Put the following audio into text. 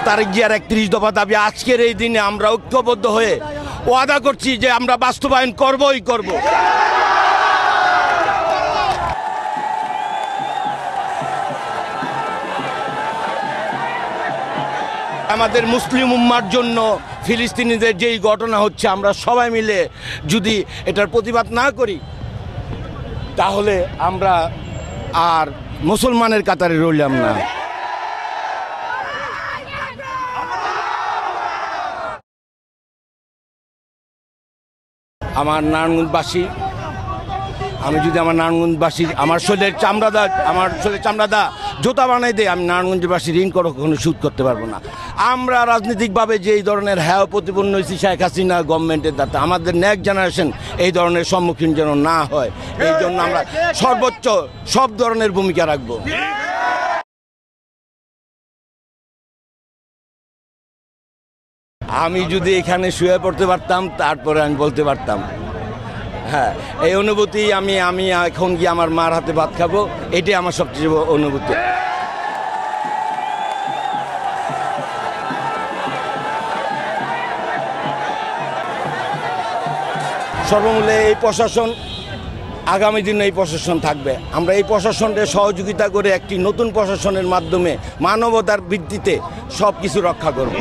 তারেক জিয়ার ৩১ দফা দাবি আজকের এই দিনে আমরা ঐক্যবদ্ধ হয়ে ওয়াদা করছি যে আমরা বাস্তবায়ন করবই করব। আমাদের মুসলিম উম্মার জন্য ফিলিস্তিনিদের যেই ঘটনা হচ্ছে আমরা সবাই মিলে যদি এটার প্রতিবাদ না করি তাহলে আমরা আর মুসলমানের কাতারে রইলাম না। আমার নারায়ণগঞ্জবাসী, আমি যদি আমার নারায়ণগঞ্জবাসী আমার শরীরের চামড়াদা জোতা বানাই দেয়, আমি নারায়ণগঞ্জবাসী ঋণ কখনো শোধ করতে পারবো না। আমরা রাজনৈতিকভাবে যে এই ধরনের হ্যাঁ প্রতিপন্ন হয়েছি শেখ হাসিনা গভর্নমেন্টের দ্বারা, আমাদের নেক্সট জেনারেশন এই ধরনের সম্মুখীন যেন না হয়, এই জন্য আমরা সর্বোচ্চ সব ধরনের ভূমিকা রাখবো। আমি যদি এখানে শুয়ে পড়তে পারতাম তারপরে আমি বলতে পারতাম, হ্যাঁ এই অনুভূতি আমি এখন গিয়ে আমার মার হাতে ভাত খাবো, এটাই আমার সবচেয়ে অনুভূতি। সর্বমূলে এই প্রশাসন, আগামী দিনে এই প্রশাসন থাকবে। আমরা এই প্রশাসনকে সহযোগিতা করে একটি নতুন প্রশাসনের মাধ্যমে মানবতার ভিত্তিতে সব কিছু রক্ষা করব।